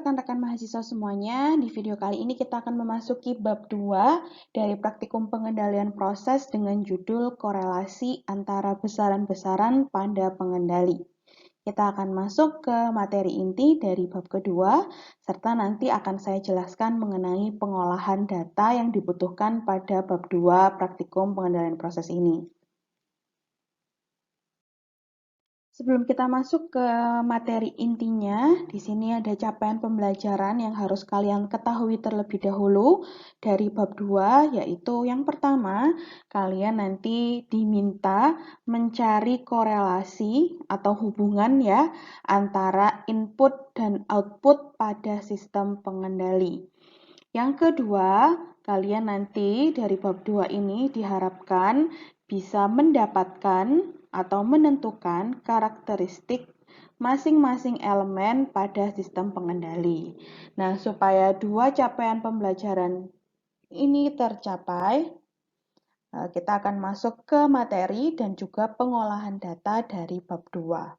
rekan-rekan mahasiswa semuanya, di video kali ini kita akan memasuki bab 2 dari praktikum pengendalian proses dengan judul korelasi antara besaran-besaran pada pengendali. Kita akan masuk ke materi inti dari bab kedua, serta nanti akan saya jelaskan mengenai pengolahan data yang dibutuhkan pada bab 2 praktikum pengendalian proses ini. Sebelum kita masuk ke materi intinya, di sini ada capaian pembelajaran yang harus kalian ketahui terlebih dahulu dari bab 2, yaitu yang pertama, kalian nanti diminta mencari korelasi atau hubungan ya antara input dan output pada sistem pengendali. Yang kedua, kalian nanti dari bab 2 ini diharapkan bisa mendapatkan atau menentukan karakteristik masing-masing elemen pada sistem pengendali. Nah, supaya dua capaian pembelajaran ini tercapai, kita akan masuk ke materi dan juga pengolahan data dari bab 2.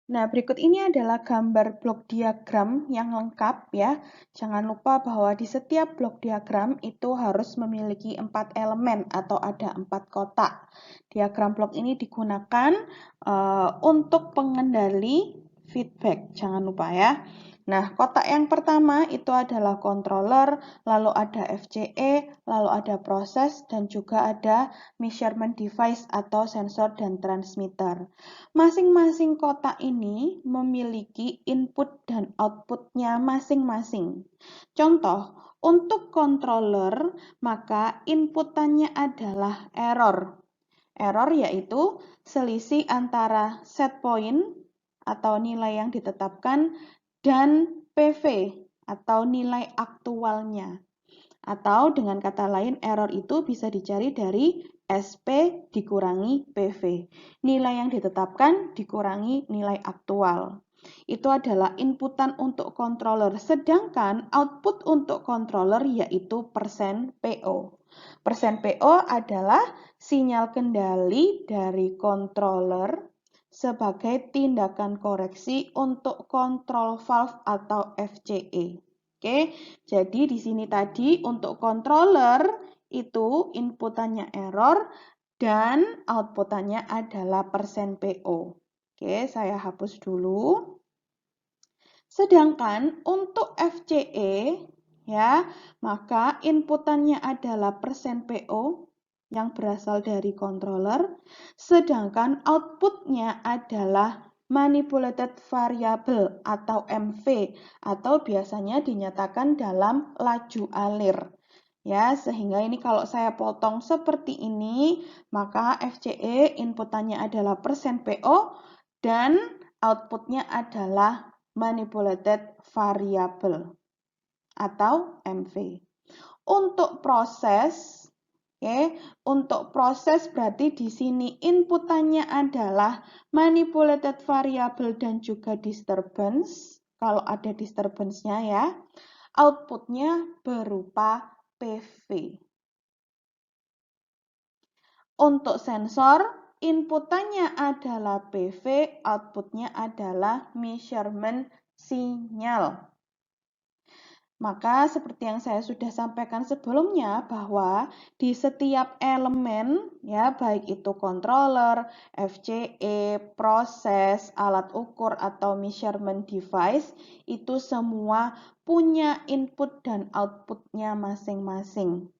Nah, berikut ini adalah gambar blok diagram yang lengkap ya. Jangan lupa bahwa di setiap blok diagram itu harus memiliki 4 elemen atau ada 4 kotak. Diagram blok ini digunakan untuk pengendali feedback, jangan lupa ya. Nah, kotak yang pertama itu adalah controller, lalu ada FCE, lalu ada proses, dan juga ada measurement device atau sensor dan transmitter. Masing-masing kotak ini memiliki input dan outputnya masing-masing. Contoh, untuk controller, maka inputannya adalah error. Error yaitu selisih antara set point atau nilai yang ditetapkan dan PV atau nilai aktualnya. Atau dengan kata lain, error itu bisa dicari dari SP dikurangi PV. Nilai yang ditetapkan dikurangi nilai aktual. Itu adalah inputan untuk controller, sedangkan output untuk controller yaitu persen PO. Persen PO adalah sinyal kendali dari controller sebagai tindakan koreksi untuk kontrol valve atau FCE. Oke, jadi di sini tadi untuk controller itu inputannya error dan outputannya adalah persen PO. Oke, saya hapus dulu. Sedangkan untuk FCE ya, maka inputannya adalah persen PO yang berasal dari controller, sedangkan outputnya adalah manipulated variable atau MV atau biasanya dinyatakan dalam laju alir. Ya, sehingga ini kalau saya potong seperti ini, maka FCE inputannya adalah persen PO dan outputnya adalah manipulated variable atau MV. Untuk proses, untuk proses berarti di sini inputannya adalah manipulated variable dan juga disturbance. Kalau ada disturbance-nya ya, outputnya berupa PV. Untuk sensor, inputannya adalah PV, outputnya adalah measurement sinyal. Maka seperti yang saya sudah sampaikan sebelumnya bahwa di setiap elemen ya baik itu controller, FCE, proses, alat ukur atau measurement device itu semua punya input dan outputnya masing-masing.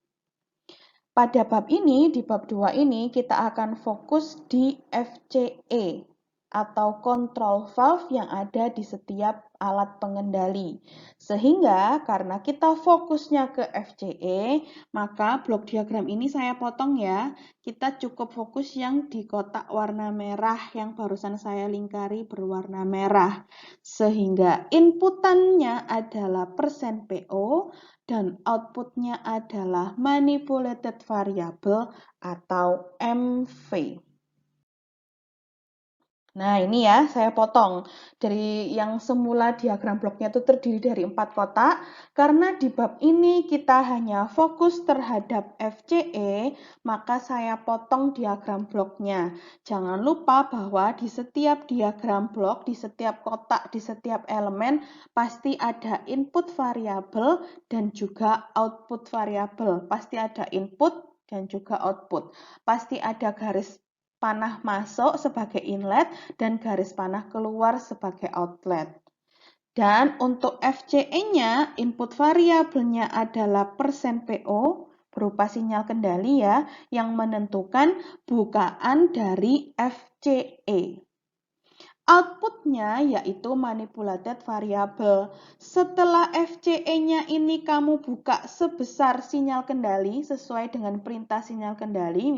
Pada bab ini, di bab 2 ini kita akan fokus di FCE atau control valve yang ada di setiap alat pengendali. Sehingga karena kita fokusnya ke FCE, maka blok diagram ini saya potong ya. Kita cukup fokus yang di kotak warna merah yang barusan saya lingkari berwarna merah. Sehingga inputannya adalah persen PO dan outputnya adalah manipulated variable atau MV. Nah, ini ya, saya potong. Dari yang semula diagram bloknya itu terdiri dari 4 kotak, karena di bab ini kita hanya fokus terhadap FCE, maka saya potong diagram bloknya. Jangan lupa bahwa di setiap diagram blok, di setiap kotak, di setiap elemen, pasti ada input variabel dan juga output variabel. Pasti ada input dan juga output. Pasti ada garis panah masuk sebagai inlet dan garis panah keluar sebagai outlet. Dan untuk FCE-nya, input variabelnya adalah %PO berupa sinyal kendali ya, yang menentukan bukaan dari FCE. Outputnya yaitu manipulated variable. Setelah FCE-nya ini kamu buka sebesar sinyal kendali sesuai dengan perintah sinyal kendali,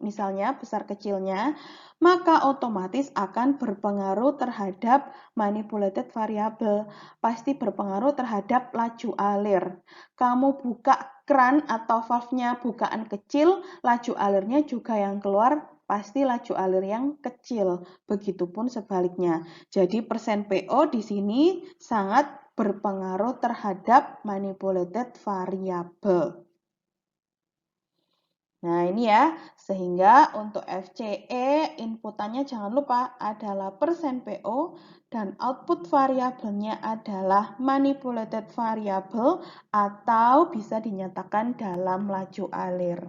misalnya besar kecilnya, maka otomatis akan berpengaruh terhadap manipulated variable. Pasti berpengaruh terhadap laju alir. Kamu buka keran atau valve-nya bukaan kecil, laju alirnya juga yang keluar pasti laju alir yang kecil. Begitupun sebaliknya. Jadi %PO di sini sangat berpengaruh terhadap manipulated variable. Nah, ini ya, sehingga untuk FCE inputannya jangan lupa adalah %PO dan output variabelnya adalah manipulated variable atau bisa dinyatakan dalam laju alir.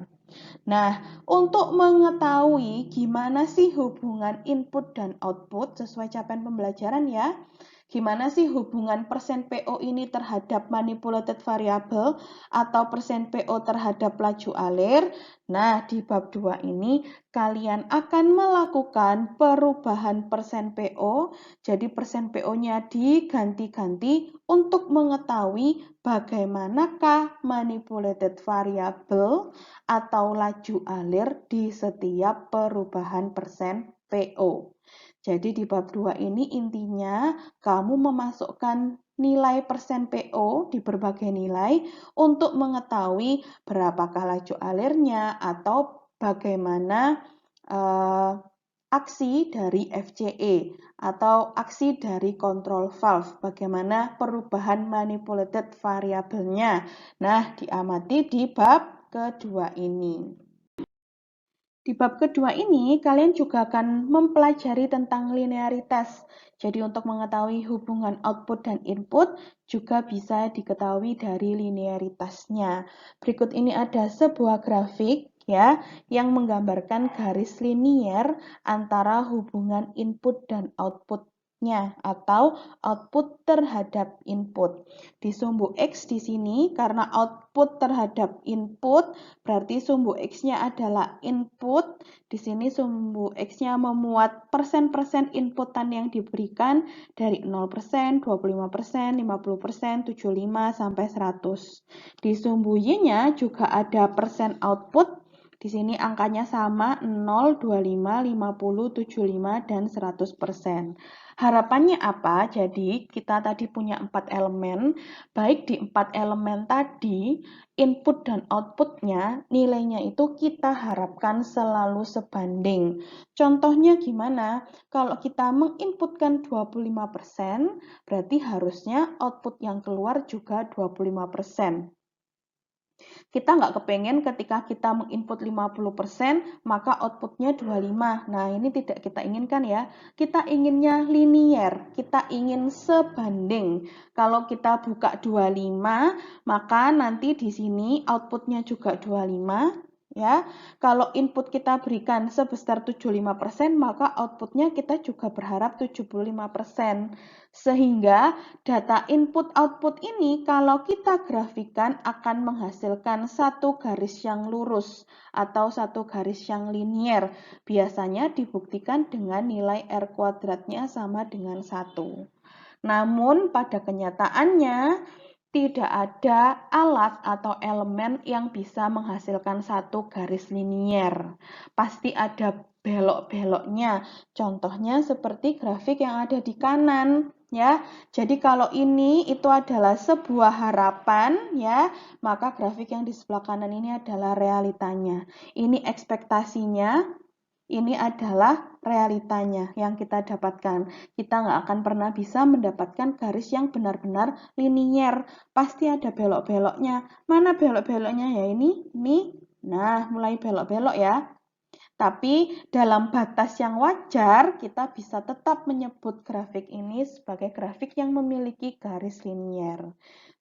Nah, untuk mengetahui gimana sih hubungan input dan output sesuai capaian pembelajaran ya, gimana sih hubungan %PO ini terhadap manipulated variable atau %PO terhadap laju alir? Nah, di bab 2 ini kalian akan melakukan perubahan %PO, jadi %PO-nya diganti-ganti untuk mengetahui bagaimanakah manipulated variable atau laju alir di setiap perubahan %PO. Jadi di bab 2 ini intinya kamu memasukkan nilai %PO di berbagai nilai untuk mengetahui berapakah laju alirnya atau bagaimana aksi dari FCE atau aksi dari control valve, bagaimana perubahan manipulated variabelnya. Nah, diamati di bab kedua ini. Di bab kedua ini, kalian juga akan mempelajari tentang linearitas. Jadi untuk mengetahui hubungan output dan input, juga bisa diketahui dari linearitasnya. Berikut ini ada sebuah grafik ya, yang menggambarkan garis linier antara hubungan input dan output atau output terhadap input. Di sumbu X di sini karena output terhadap input berarti sumbu X-nya adalah input. Di sini sumbu X-nya memuat persen-persen inputan yang diberikan dari 0%, 25%, 50%, 75 sampai 100. Di sumbu Y-nya juga ada persen output. Di sini angkanya sama 0, 25, 50, 75, dan 100%. Harapannya apa? Jadi kita tadi punya 4 elemen, baik di 4 elemen tadi, input dan outputnya, nilainya itu kita harapkan selalu sebanding. Contohnya gimana? Kalau kita menginputkan 25%, berarti harusnya output yang keluar juga 25%. Kita nggak kepengen ketika kita menginput 50%, maka outputnya 25. Nah, ini tidak kita inginkan ya. Kita inginnya linier, kita ingin sebanding. Kalau kita buka 25, maka nanti di sini outputnya juga 25. Ya, kalau input kita berikan sebesar 75%, maka outputnya kita juga berharap 75%. Sehingga data input output ini kalau kita grafikan akan menghasilkan satu garis yang lurus atau satu garis yang linier. Biasanya dibuktikan dengan nilai R kuadratnya sama dengan 1. Namun pada kenyataannya tidak ada alat atau elemen yang bisa menghasilkan satu garis linier. Pasti ada belok-beloknya. Contohnya seperti grafik yang ada di kanan ya. Jadi kalau ini itu adalah sebuah harapan ya, maka grafik yang di sebelah kanan ini adalah realitanya. Ini ekspektasinya. Ini adalah realitanya yang kita dapatkan. Kita nggak akan pernah bisa mendapatkan garis yang benar-benar linier. Pasti ada belok-beloknya. Mana belok-beloknya ya ini? Ini. Nah, mulai belok-belok ya. Tapi dalam batas yang wajar, kita bisa tetap menyebut grafik ini sebagai grafik yang memiliki garis linier.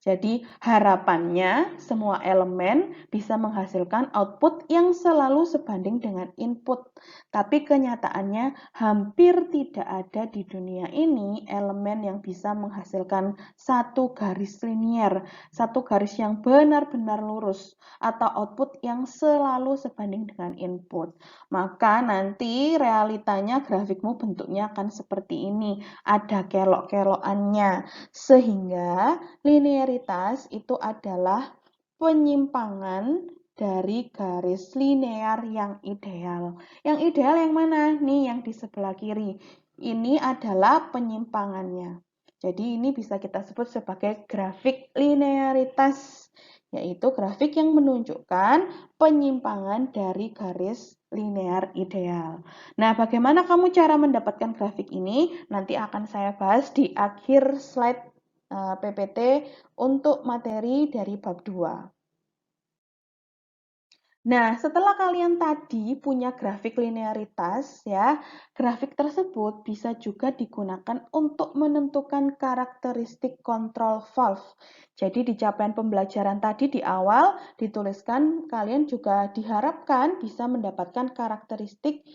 Jadi harapannya semua elemen bisa menghasilkan output yang selalu sebanding dengan input. Tapi kenyataannya hampir tidak ada di dunia ini elemen yang bisa menghasilkan satu garis linier, satu garis yang benar-benar lurus, atau output yang selalu sebanding dengan input. Maka nanti realitanya grafikmu bentuknya akan seperti ini, ada kelok-kelokannya. Sehingga linearitas itu adalah penyimpangan dari garis linear yang ideal. Yang ideal yang mana? Nih yang di sebelah kiri. Ini adalah penyimpangannya. Jadi ini bisa kita sebut sebagai grafik linearitas, yaitu grafik yang menunjukkan penyimpangan dari garis linear ideal. Nah, bagaimana kamu cara mendapatkan grafik ini? Nanti akan saya bahas di akhir slide PPT untuk materi dari bab 2. Nah, setelah kalian tadi punya grafik linearitas, ya, grafik tersebut bisa juga digunakan untuk menentukan karakteristik control valve. Jadi di capaian pembelajaran tadi di awal dituliskan kalian juga diharapkan bisa mendapatkan karakteristik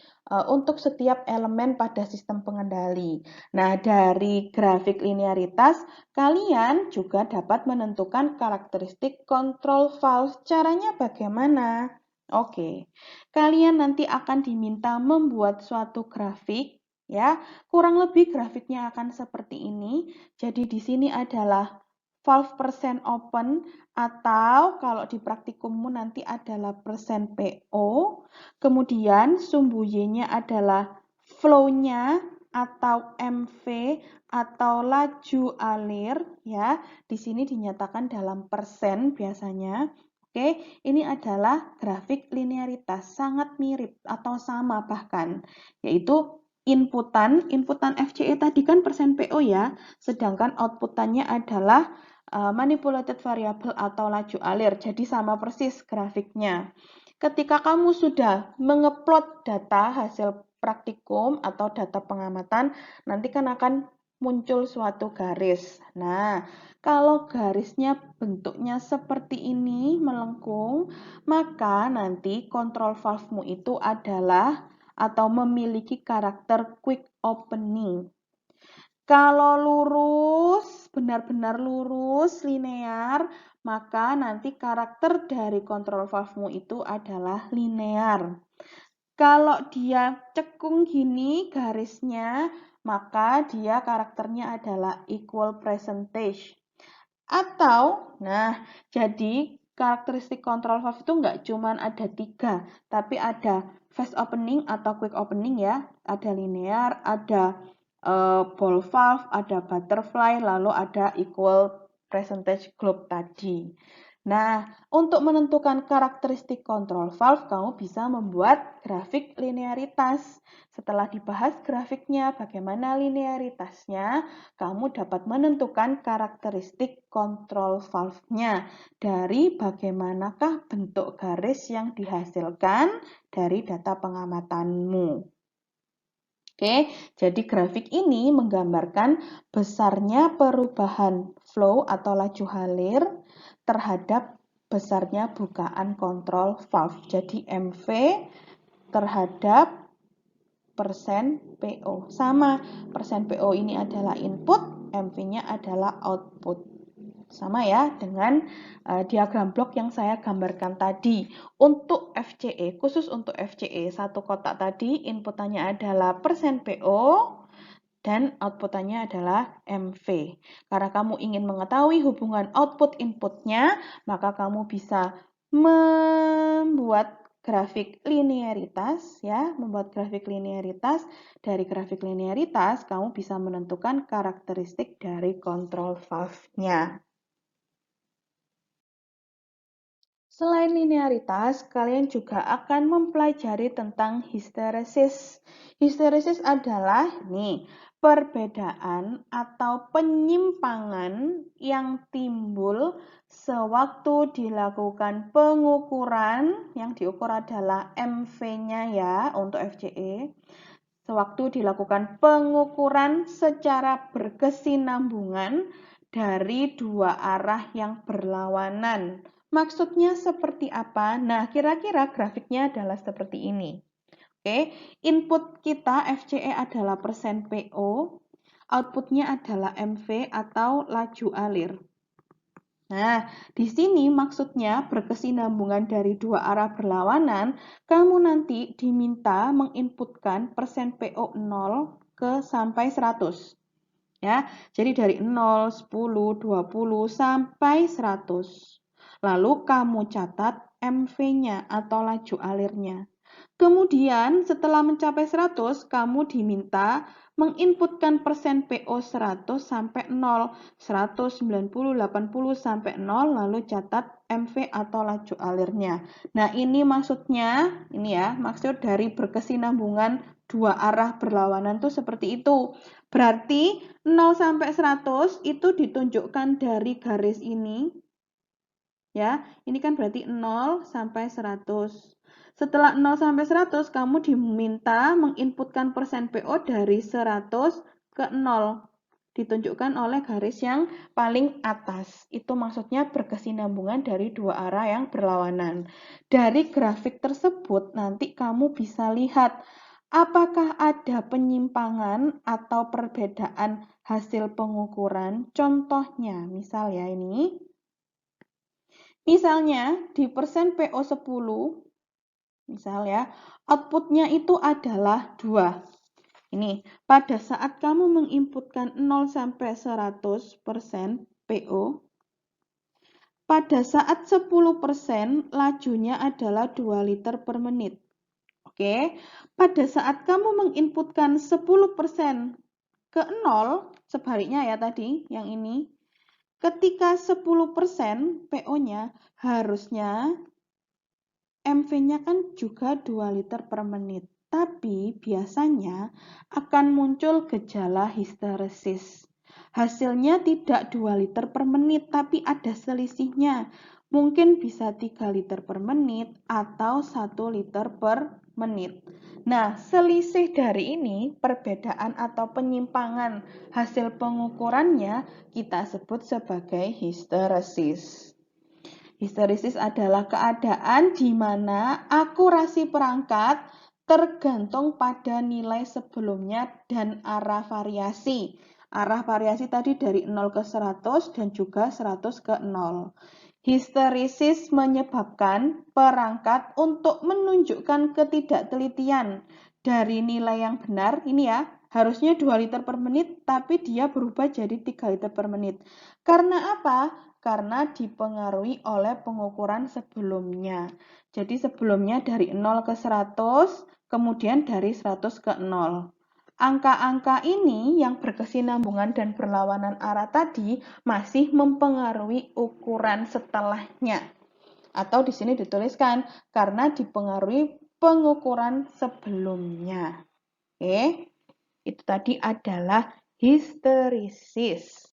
untuk setiap elemen pada sistem pengendali. Nah, dari grafik linearitas kalian juga dapat menentukan karakteristik control valve. Caranya bagaimana? Oke, kalian nanti akan diminta membuat suatu grafik, ya. Kurang lebih grafiknya akan seperti ini. Jadi di sini adalah valve persen open atau kalau di praktikummu nanti adalah persen PO. Kemudian sumbu Y-nya adalah flow-nya atau MV atau laju alir, ya. Di sini dinyatakan dalam persen biasanya. Oke, ini adalah grafik linearitas, sangat mirip atau sama bahkan, yaitu inputan FCE tadi kan persen PO ya, sedangkan outputannya adalah manipulated variable atau laju alir, jadi sama persis grafiknya. Ketika kamu sudah mengeplot data hasil praktikum atau data pengamatan, nanti kan akan muncul suatu garis. Nah, kalau garisnya bentuknya seperti ini, melengkung, maka nanti kontrol valve-mu itu adalah atau memiliki karakter quick opening. Kalau lurus, benar-benar lurus, linear, maka nanti karakter dari kontrol valve-mu itu adalah linear. Kalau dia cekung gini garisnya, maka dia karakternya adalah equal percentage. Atau, nah, jadi karakteristik control valve itu nggak cuma ada 3, tapi ada fast opening atau quick opening ya, ada linear, ada ball valve, ada butterfly, lalu ada equal percentage globe tadi. Nah, untuk menentukan karakteristik control valve, kamu bisa membuat grafik linearitas. Setelah dibahas grafiknya, bagaimana linearitasnya, kamu dapat menentukan karakteristik control valve-nya dari bagaimanakah bentuk garis yang dihasilkan dari data pengamatanmu. Oke, jadi grafik ini menggambarkan besarnya perubahan flow atau laju alir terhadap besarnya bukaan kontrol valve. Jadi MV terhadap persen PO. Sama, persen PO ini adalah input, MV-nya adalah output. Sama ya dengan diagram blok yang saya gambarkan tadi. Untuk FCE, khusus untuk FCE, satu kotak tadi inputannya adalah persen PO dan outputannya adalah MV. Karena kamu ingin mengetahui hubungan output inputnya, maka kamu bisa membuat grafik linearitas ya, membuat grafik linearitas. Dari grafik linearitas kamu bisa menentukan karakteristik dari control valve-nya. Selain linearitas, kalian juga akan mempelajari tentang histeresis. Histeresis adalah perbedaan atau penyimpangan yang timbul sewaktu dilakukan pengukuran, yang diukur adalah MV-nya ya untuk FCE. Sewaktu dilakukan pengukuran secara berkesinambungan dari dua arah yang berlawanan. Maksudnya seperti apa? Nah, kira-kira grafiknya adalah seperti ini. Oke, input kita FCE adalah persen PO, outputnya adalah MV atau laju alir. Nah, di sini maksudnya berkesinambungan dari dua arah berlawanan, kamu nanti diminta menginputkan persen PO 0 ke sampai 100. Ya, jadi dari 0, 10, 20 sampai 100. Lalu kamu catat MV-nya atau laju alirnya. Kemudian setelah mencapai 100, kamu diminta menginputkan persen PO 100 sampai 0, 100, 90, 80 sampai 0, lalu catat MV atau laju alirnya. Nah, ini maksudnya, ini ya, maksud dari berkesinambungan dua arah berlawanan tuh seperti itu. Berarti 0 sampai 100 itu ditunjukkan dari garis ini. Ya, ini kan berarti 0 sampai 100. Setelah 0 sampai 100, kamu diminta menginputkan persen PO dari 100 ke 0. Ditunjukkan oleh garis yang paling atas. Itu maksudnya berkesinambungan dari dua arah yang berlawanan. Dari grafik tersebut, nanti kamu bisa lihat apakah ada penyimpangan atau perbedaan hasil pengukuran. Contohnya, misal ya ini. Misalnya di persen PO 10, misal ya, outputnya itu adalah 2. Ini, pada saat kamu menginputkan 0 sampai 100% PO, pada saat 10% lajunya adalah 2 liter per menit. Oke, pada saat kamu menginputkan 10% ke 0, sebaliknya ya tadi, yang ini, ketika 10% PO-nya harusnya MV-nya kan juga 2 liter per menit. Tapi biasanya akan muncul gejala histeresis. Hasilnya tidak 2 liter per menit, tapi ada selisihnya. Mungkin bisa 3 liter per menit atau 1 liter per menit. Nah, selisih dari ini, perbedaan atau penyimpangan hasil pengukurannya, kita sebut sebagai histeresis. Histeresis adalah keadaan di mana akurasi perangkat tergantung pada nilai sebelumnya dan arah variasi. Arah variasi tadi dari 0 ke 100 dan juga 100 ke 0. Histeresis menyebabkan perangkat untuk menunjukkan ketidaktelitian dari nilai yang benar. Ini ya, harusnya 2 liter per menit, tapi dia berubah jadi 3 liter per menit. Karena apa? Karena dipengaruhi oleh pengukuran sebelumnya. Jadi sebelumnya dari 0 ke 100, kemudian dari 100 ke 0. Angka-angka ini yang berkesinambungan dan berlawanan arah tadi masih mempengaruhi ukuran setelahnya. Atau di sini dituliskan karena dipengaruhi pengukuran sebelumnya. Oke, itu tadi adalah histeresis.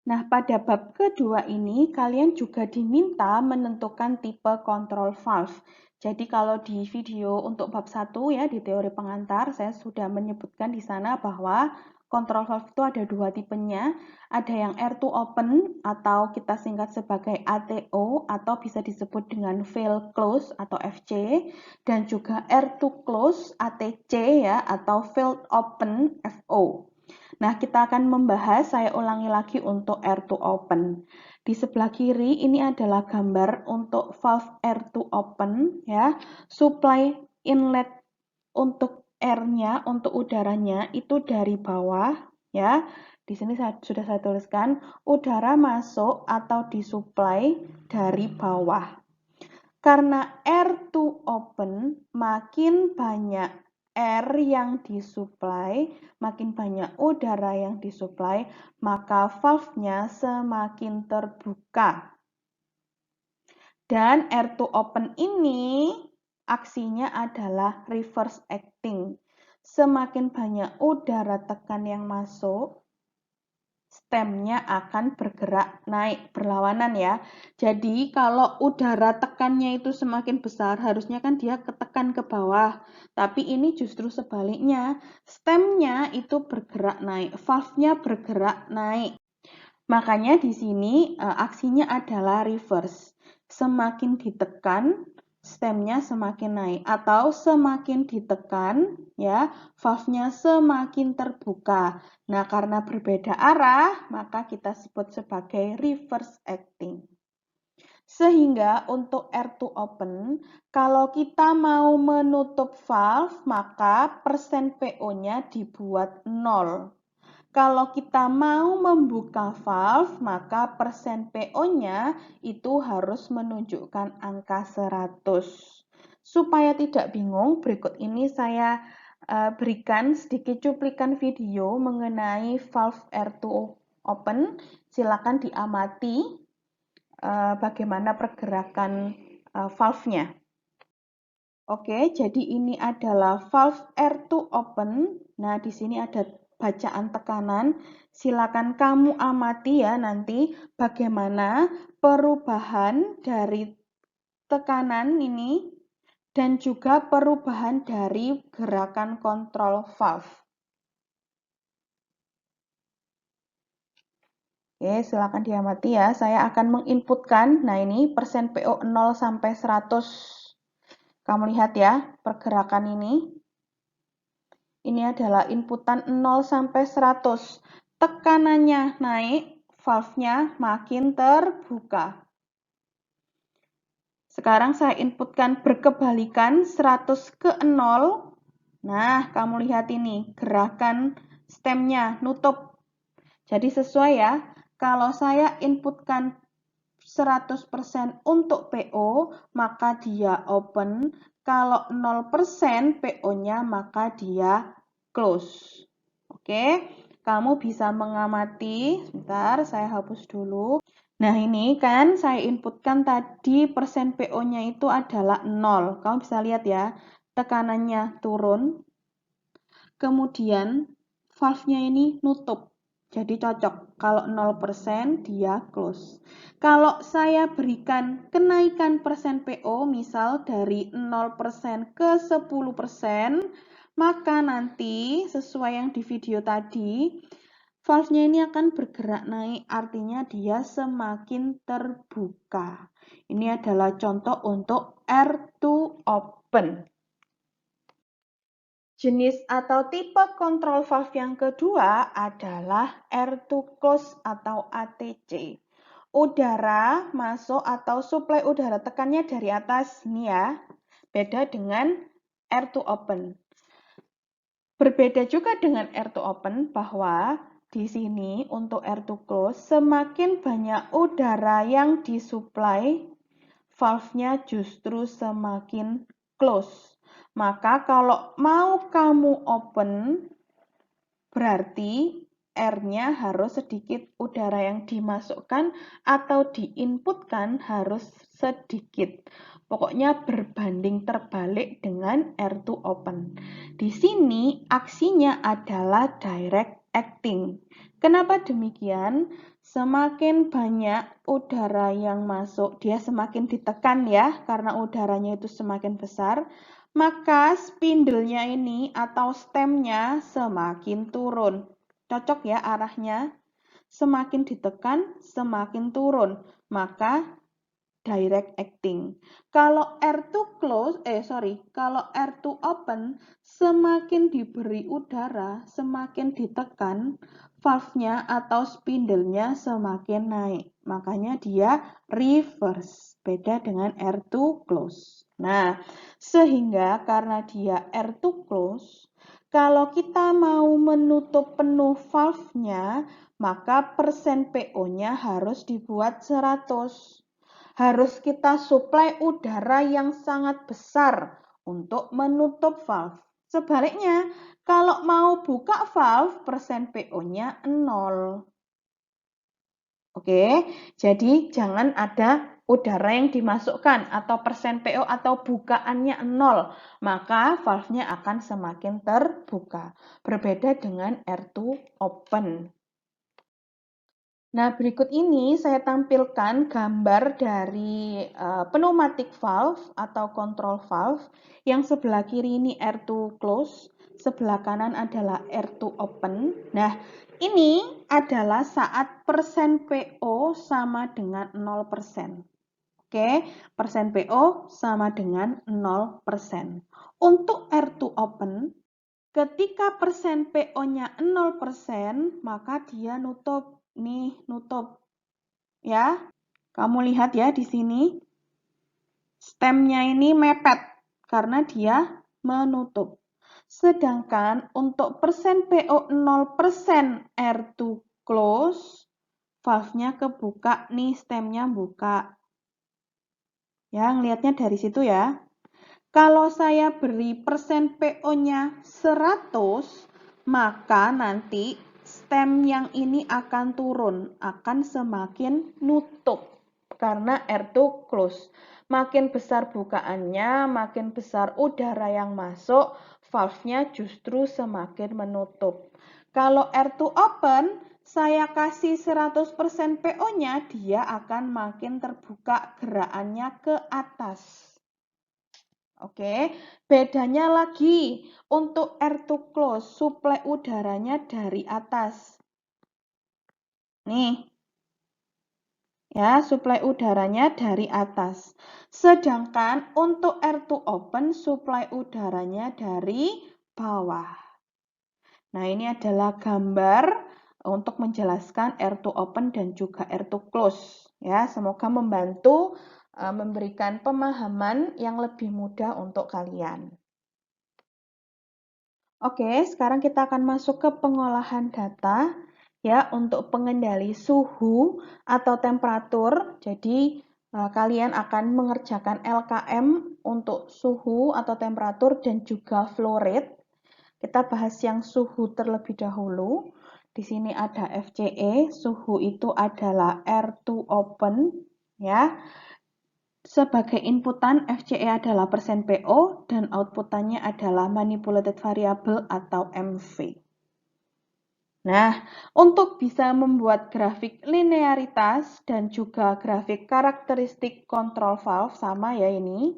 Nah, pada bab kedua ini, kalian juga diminta menentukan tipe kontrol valve. Jadi, kalau di video untuk bab 1 ya, di teori pengantar, saya sudah menyebutkan di sana bahwa kontrol valve itu ada dua tipenya. Ada yang R2 open, atau kita singkat sebagai ATO, atau bisa disebut dengan valve close, atau FC. Dan juga R2 close, ATC ya, atau valve open, FO. Nah, kita akan membahas, saya ulangi lagi untuk R2 open. Di sebelah kiri ini adalah gambar untuk valve R2 open ya. Supply inlet untuk R-nya, untuk udaranya itu dari bawah ya. Di sini sudah saya tuliskan udara masuk atau disuplai dari bawah. Karena R2 open, makin banyak air yang disuplai, makin banyak udara yang disuplai, maka valve-nya semakin terbuka. Dan air to open ini aksinya adalah reverse acting. Semakin banyak udara tekan yang masuk, stemnya akan bergerak naik berlawanan ya. Jadi kalau udara tekannya itu semakin besar, harusnya kan dia ketekan ke bawah. Tapi ini justru sebaliknya, stemnya itu bergerak naik, valve-nya bergerak naik. Makanya di sini aksinya adalah reverse. Semakin ditekan, stemnya semakin naik, atau semakin ditekan ya valve-nya semakin terbuka. Nah, karena berbeda arah, maka kita sebut sebagai reverse acting. Sehingga untuk air to open, kalau kita mau menutup valve, maka persen PO-nya dibuat 0. Kalau kita mau membuka valve, maka persen PO-nya itu harus menunjukkan angka 100. Supaya tidak bingung, berikut ini saya berikan sedikit cuplikan video mengenai valve air to open. Silakan diamati bagaimana pergerakan valve-nya. Oke, jadi ini adalah valve air to open. Nah, di sini ada bacaan tekanan. Silakan kamu amati ya nanti bagaimana perubahan dari tekanan ini dan juga perubahan dari gerakan kontrol valve. Oke, silakan diamati ya. Saya akan menginputkan. Nah, ini persen PO 0 sampai 100. Kamu lihat ya, pergerakan ini. Ini adalah inputan 0 sampai 100. Tekanannya naik, valve-nya makin terbuka. Sekarang saya inputkan berkebalikan 100 ke 0. Nah, kamu lihat ini, gerakan stemnya nutup. Jadi sesuai ya, kalau saya inputkan 100% untuk PO, maka dia open. Kalau 0% PO-nya, maka dia close. Oke, kamu bisa mengamati. Sebentar, saya hapus dulu. Nah, ini kan saya inputkan tadi persen PO-nya itu adalah 0. Kamu bisa lihat ya, tekanannya turun. Kemudian, valve-nya ini nutup. Jadi cocok. Kalau 0% dia close. Kalau saya berikan kenaikan persen PO, misal dari 0% ke 10%, maka nanti sesuai yang di video tadi, valve-nya ini akan bergerak naik, artinya dia semakin terbuka. Ini adalah contoh untuk air to open. Jenis atau tipe kontrol valve yang kedua adalah air to close atau ATC. Udara masuk atau suplai udara tekannya dari atas, ini ya. Beda dengan air to open. Berbeda juga dengan air to open bahwa di sini untuk air to close, semakin banyak udara yang disuplai, valve-nya justru semakin close. Maka kalau mau kamu open, berarti R-nya harus sedikit, udara yang dimasukkan atau diinputkan harus sedikit. Pokoknya berbanding terbalik dengan R to open. Di sini aksinya adalah direct acting. Kenapa demikian? Semakin banyak udara yang masuk, dia semakin ditekan ya, karena udaranya itu semakin besar, maka spindle-nya ini atau stemnya semakin turun. Cocok ya arahnya. Semakin ditekan, semakin turun. Maka direct acting. Kalau kalau air to open, semakin diberi udara, semakin ditekan, valve-nya atau spindle-nya semakin naik. Makanya dia reverse. Beda dengan air to close. Nah, sehingga karena dia air to close, kalau kita mau menutup penuh valve-nya, maka persen PO-nya harus dibuat 100. Harus kita suplai udara yang sangat besar untuk menutup valve. Sebaliknya, kalau mau buka valve, persen PO-nya 0. Oke, jadi jangan ada udara yang dimasukkan atau persen PO atau bukaannya 0, maka valve-nya akan semakin terbuka. Berbeda dengan R2 open. Nah, berikut ini saya tampilkan gambar dari pneumatic valve atau control valve. Yang sebelah kiri ini R2 close, sebelah kanan adalah R2 open. Nah, ini adalah saat persen PO sama dengan 0%. Oke, persen PO sama dengan 0%. Untuk R2 open, ketika persen PO-nya 0%, maka dia nutup. Nih, nutup. Ya, kamu lihat ya di sini. Stemnya ini mepet karena dia menutup. Sedangkan untuk persen PO 0% R2 close, valve-nya kebuka, nih stemnya buka. Ya, ngelihatnya dari situ ya. Kalau saya beri persen PO-nya 100, maka nanti stem yang ini akan turun, akan semakin nutup karena R2 close. Makin besar bukaannya, makin besar udara yang masuk, valve-nya justru semakin menutup. Kalau R2 open, saya kasih 100% PO-nya, dia akan makin terbuka gerakannya ke atas. Oke, bedanya lagi untuk R2 close, suplai udaranya dari atas. Nih, ya, suplai udaranya dari atas. Sedangkan untuk R2 open, suplai udaranya dari bawah. Nah, ini adalah gambar untuk menjelaskan R2 open dan juga R2 close. Ya, semoga membantu memberikan pemahaman yang lebih mudah untuk kalian. Oke, sekarang kita akan masuk ke pengolahan data ya untuk pengendali suhu atau temperatur. Jadi kalian akan mengerjakan LKM untuk suhu atau temperatur dan juga flow rate. Kita bahas yang suhu terlebih dahulu. Di sini ada FCE, suhu itu adalah R2 open ya. Sebagai inputan FCE adalah persen PO dan outputannya adalah manipulated variable atau MV. Nah, untuk bisa membuat grafik linearitas dan juga grafik karakteristik control valve sama ya ini,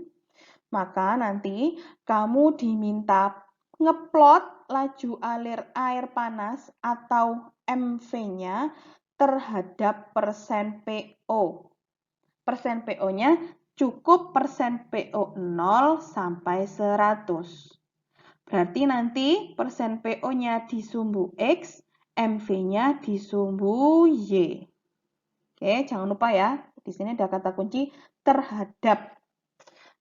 maka nanti kamu diminta ngeplot laju alir air panas atau MV-nya terhadap persen PO. Persen PO-nya cukup persen PO 0 sampai 100. Berarti nanti persen PO-nya di sumbu X, MV-nya di sumbu Y. Oke, jangan lupa ya. Di sini ada kata kunci terhadap.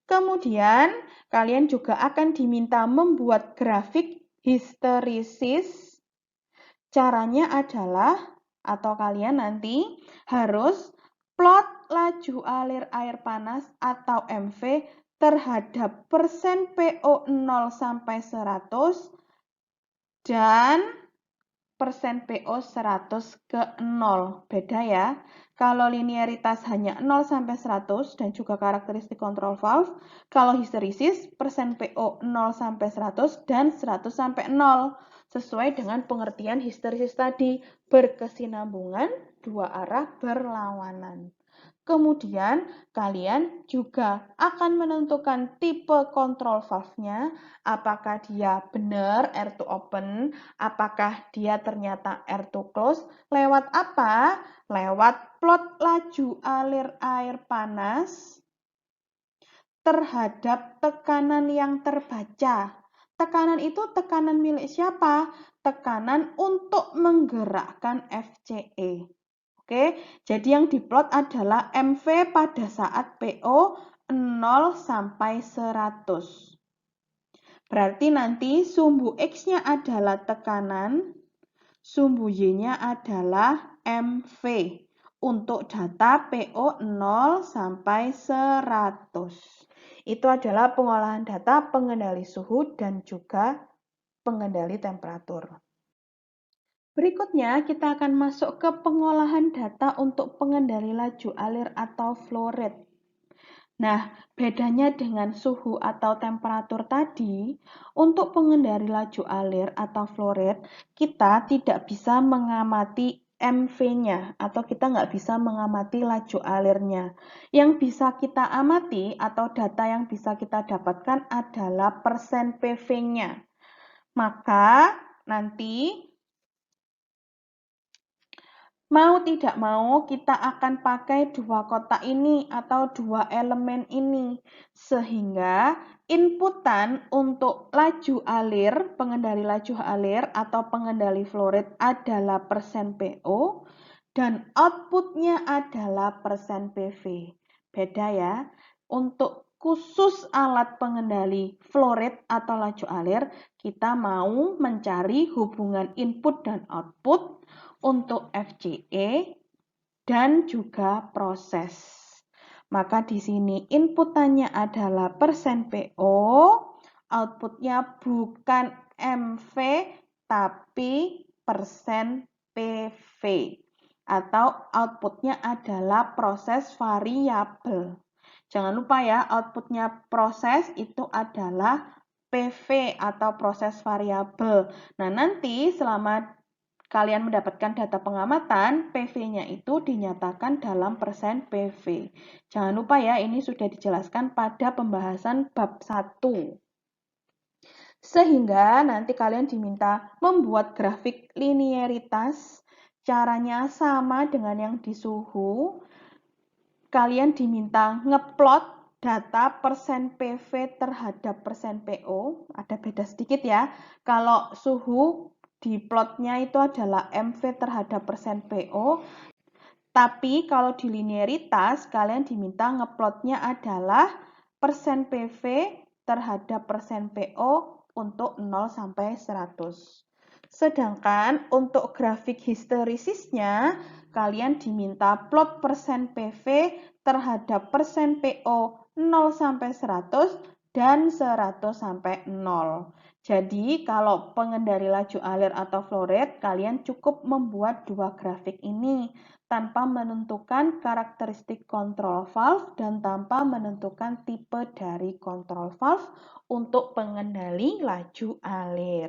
Kemudian, kalian juga akan diminta membuat grafik histerisis. Caranya adalah, atau kalian nanti harus plot laju alir air panas atau MV terhadap persen PO 0 sampai 100 dan persen PO 100 ke 0. Beda ya. Kalau linearitas hanya 0 sampai 100 dan juga karakteristik kontrol valve, kalau histerisis persen PO 0 sampai 100 dan 100 sampai 0. Sesuai dengan pengertian histerisis tadi, berkesinambungan, dua arah berlawanan. Kemudian, kalian juga akan menentukan tipe kontrol valve-nya, apakah dia benar R2 open, apakah dia ternyata R2 close, lewat apa? Lewat plot laju alir air panas terhadap tekanan yang terbaca. Tekanan itu tekanan milik siapa? Tekanan untuk menggerakkan FCE. Oke, jadi yang diplot adalah MV pada saat PO 0 sampai 100. Berarti nanti sumbu X-nya adalah tekanan, sumbu Y-nya adalah MV untuk data PO 0 sampai 100. Itu adalah pengolahan data pengendali suhu dan juga pengendali temperatur. Berikutnya, kita akan masuk ke pengolahan data untuk pengendali laju alir atau flow rate. Nah, bedanya dengan suhu atau temperatur tadi, untuk pengendali laju alir atau flow rate, kita tidak bisa mengamati MV-nya atau kita nggak bisa mengamati laju alirnya. Yang bisa kita amati atau data yang bisa kita dapatkan adalah persen PV-nya. Maka nanti mau tidak mau, kita akan pakai dua kotak ini atau dua elemen ini. Sehingga inputan untuk laju alir, pengendali laju alir atau pengendali flow rate adalah persen PO dan outputnya adalah persen PV. Beda ya. Untuk khusus alat pengendali flow rate atau laju alir, kita mau mencari hubungan input dan output untuk FCE dan juga proses. Maka di sini inputannya adalah persen PO, outputnya bukan MV tapi persen PV. Atau outputnya adalah proses variabel. Jangan lupa ya, outputnya proses itu adalah PV atau proses variabel. Nah, nanti selama kalian mendapatkan data pengamatan, PV-nya itu dinyatakan dalam persen PV. Jangan lupa ya, ini sudah dijelaskan pada pembahasan bab 1. Sehingga nanti kalian diminta membuat grafik linearitas, caranya sama dengan yang di suhu. Kalian diminta ngeplot data persen PV terhadap persen PO. Ada beda sedikit ya. Kalau suhu di plotnya itu adalah MV terhadap persen PO. Tapi kalau di linearitas, kalian diminta ngeplotnya adalah persen PV terhadap persen PO untuk 0 sampai 100. Sedangkan untuk grafik histerisisnya, kalian diminta plot persen PV terhadap persen PO 0 sampai 100 dan 100 sampai 0. Jadi, kalau pengendali laju alir atau flow rate, kalian cukup membuat dua grafik ini tanpa menentukan karakteristik kontrol valve dan tanpa menentukan tipe dari kontrol valve untuk pengendali laju alir.